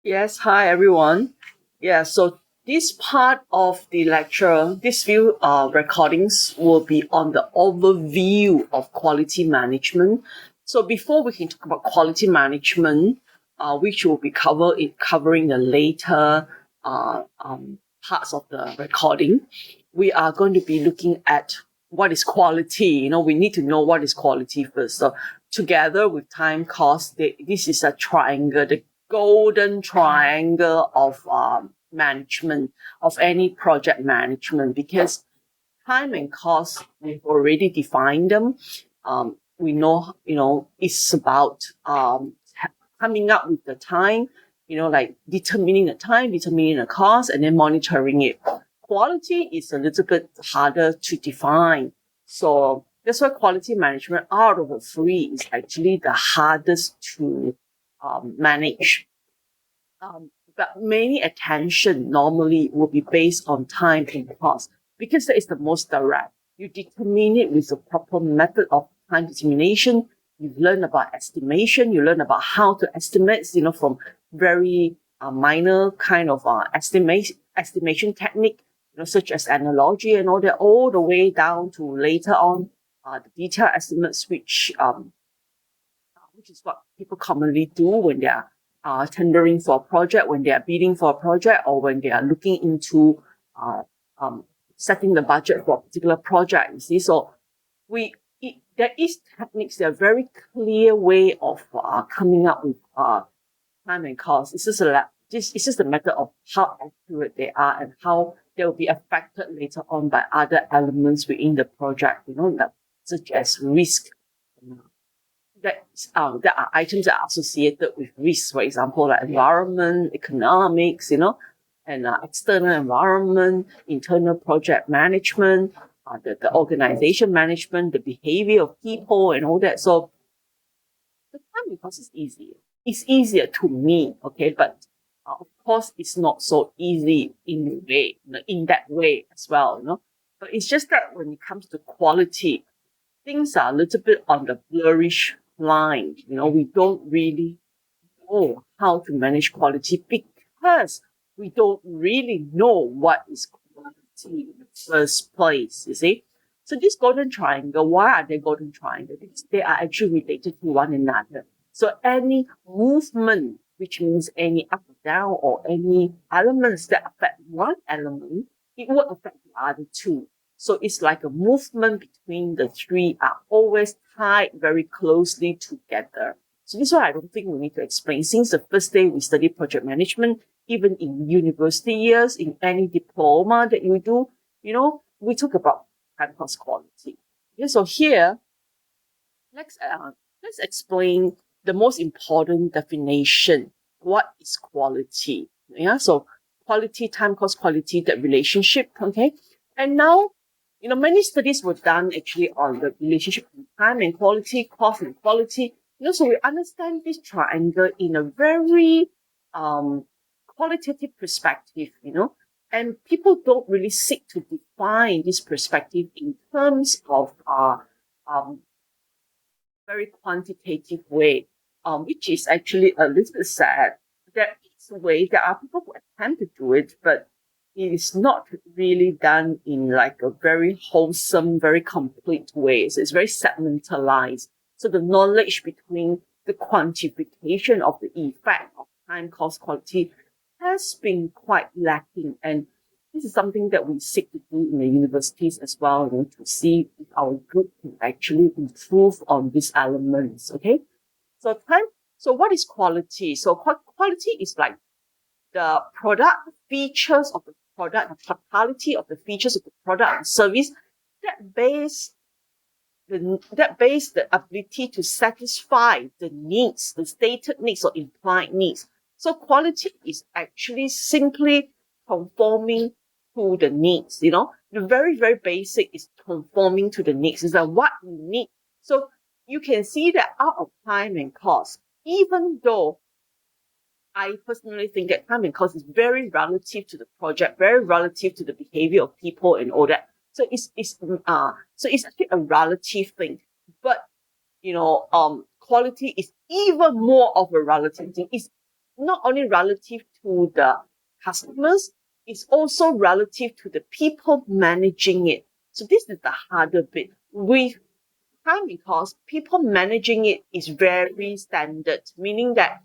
Yes, hi everyone. So this part of the lecture, this few recordings will be on the overview of quality management. So before we can talk about quality management, which will be covering the later parts of the recording, we are going to be looking at what is quality. We need to know what is quality first. So together with time cost, this is a triangle, the golden triangle of management, of any project management, because time and cost, we've already defined them. We know, it's about coming up with the time, like determining the time, determining the cost, and then monitoring it. Quality is a little bit harder to define. So that's why quality management out of the three is actually the hardest to manage. But many attention normally will be based on time and cost because that is the most direct. You determine it with the proper method of time determination. You learn about estimation. You learn about how to estimate, from very minor kind of estimation technique, such as analogy and all that, all the way down to later on the detailed estimates, which is what people commonly do when they are tendering for a project, when they are bidding for a project, or when they are looking into uh, um, setting the budget for a particular project. You see, so there is techniques. There are very clear way of coming up with time and cost. It's just a matter of how accurate they are and how they will be affected later on by other elements within the project. Such as risk, there are items that are associated with risk, for example, like environment, economics, and external environment, internal project management, the organization management, the behavior of people, and all that. So the time because it's easier. It's easier to me, okay, but of course it's not so easy in a way, in that way as well. But it's just that when it comes to quality, things are a little bit on the blurrish line. We don't really know how to manage quality because we don't really know what is quality in the first place, you see. So this golden triangle, why are they golden triangle? Because they are actually related to one another. So any movement, which means any up or down or any elements that affect one element, it will affect the other two. So it's like a movement between the three are always tied very closely together. So this is why I don't think we need to explain. Since the first day we study project management, even in university years, in any diploma that you do, we talk about time cost quality. Okay, so here, let's uh, let's explain the most important definition. What is quality? Yeah, so quality, time cost quality, that relationship. Okay, and now many studies were done actually on the relationship between time and quality, cost and quality. So we understand this triangle in a very um qualitative perspective. And people don't really seek to define this perspective in terms of um very quantitative way, which is actually a little bit sad. There is a way, there are people who attempt to do it, but it is not really done in like a very wholesome, very complete way. So it's very segmentalized. So the knowledge between the quantification of the effect of time, cost, quality has been quite lacking. And this is something that we seek to do in the universities as well, to see if our group can actually improve on these elements. Okay. So what is quality? So quality is like the product features of the product, the totality of the features of the product and service that base the ability to satisfy the needs, the stated needs or implied needs. So quality is actually simply conforming to the needs. The very, very basic is conforming to the needs. Is that what you need? So you can see that out of time and cost, even though I personally think that time and cost is very relative to the project, very relative to the behavior of people and all that. So it's actually a relative thing. But quality is even more of a relative thing. It's not only relative to the customers, it's also relative to the people managing it. So this is the harder bit. With time, because people managing it is very standard, meaning that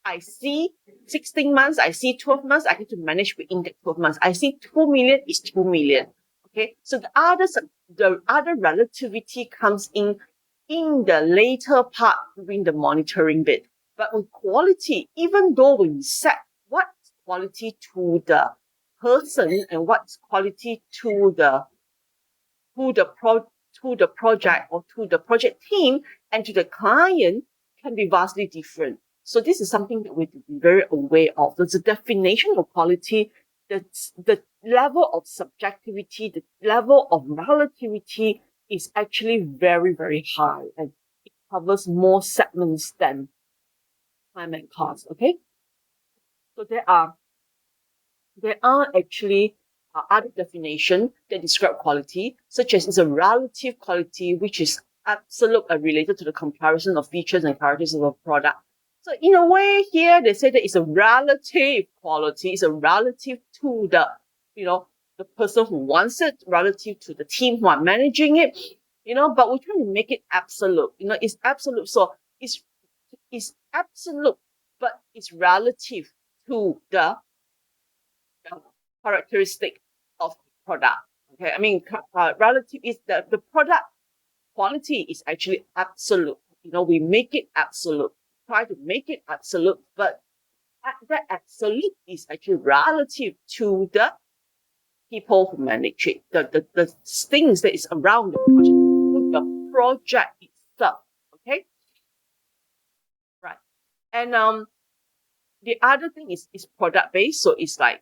I see 16 months, I see 12 months, I need to manage within that 12 months. I see 2 million is 2 million. Okay. So the other relativity comes in the later part during the monitoring bit. But with quality, even though when you set what's quality to the person and what's quality to the project or to the project team and to the client can be vastly different. So this is something that we have to be very aware of. There's a definition of quality, the level of subjectivity, the level of relativity is actually very, very high, and it covers more segments than time and cost. Okay. So there are actually other definitions that describe quality, such as it's a relative quality, which is absolute related to the comparison of features and characteristics of a product. So in a way here, they say that it's a relative quality, it's a relative to the, the person who wants it, relative to the team who are managing it, but we're trying to make it absolute. It's absolute. So it's absolute, but it's relative to the characteristic of product. Okay, I mean, relative is the product quality is actually absolute. We make it absolute, try to make it absolute, but that absolute is actually relative to the people who manage it, the things that is around the project itself. Okay, right, and the other thing is product based, so it's like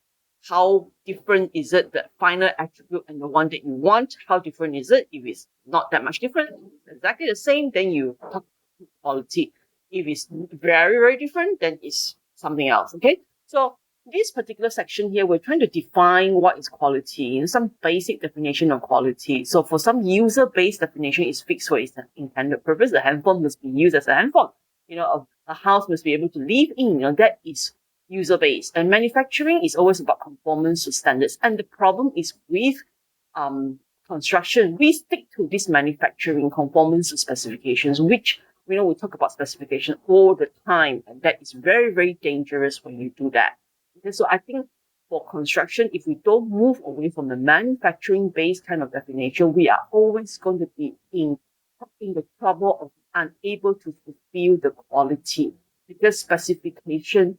how different is it, the final attribute and the one that you want, how different is it? If it's not that much different, exactly the same, then you talk quality. If it's very, very different, then it's something else. Okay, so this particular section here, we're trying to define what is quality, some basic definition of quality. So for some user-based definition, it's fixed for its intended purpose. The handphone must be used as a handphone. A house must be able to live in. That is user-based. And manufacturing is always about conformance to standards. And the problem is with construction, we stick to this manufacturing conformance to specifications, which we talk about specification all the time, and that is very, very dangerous when you do that. Okay, so I think for construction, if we don't move away from the manufacturing-based kind of definition, we are always going to be in the trouble of unable to fulfill the quality, because specification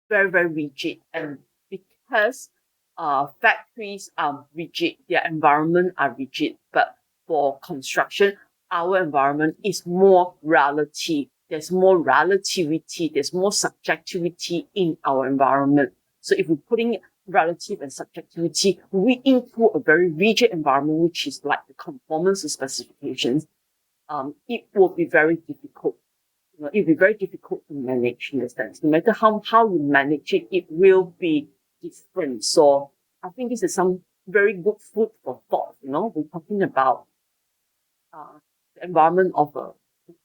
very, very rigid, and because factories are rigid, their environment are rigid, but for construction, our environment is more relative. There's more relativity, there's more subjectivity in our environment. So if we're putting relative and subjectivity into a very rigid environment, which is like the conformance to specifications, it will be very difficult. It will be very difficult to manage in the sense. No matter how you manage it, it will be different. So I think this is some very good food for thought. We're talking about the environment of a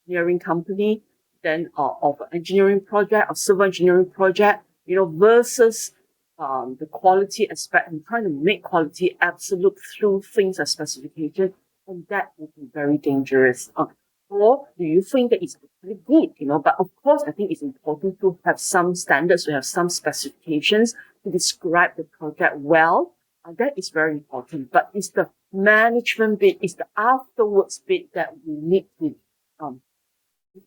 engineering company, then of an engineering project, or civil engineering project, versus the quality aspect, and trying to make quality absolute through things like specification, and that would be very dangerous. Or do you think that it's actually good? But of course, I think it's important to have some standards, to have some specifications to describe the project well. That is very important. But it's the management bit, it's the afterwards bit that we need to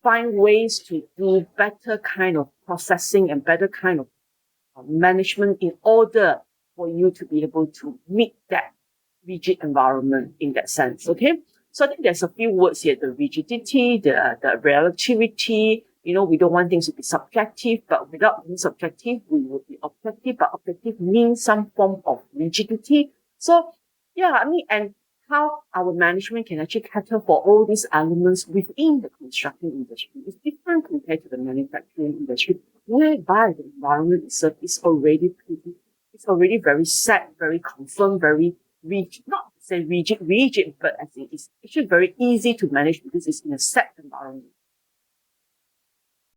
find ways to do better kind of processing and better kind of management in order for you to be able to meet that rigid environment in that sense. Okay. So I think there's a few words here: the rigidity, the relativity. We don't want things to be subjective, but without being subjective, we will be objective. But objective means some form of rigidity. So yeah, and how our management can actually cater for all these elements within the construction industry is different compared to the manufacturing industry, whereby the environment itself is already very set, very confirmed, very rigid. Not to say rigid, but I think it's actually very easy to manage because it's in a set environment.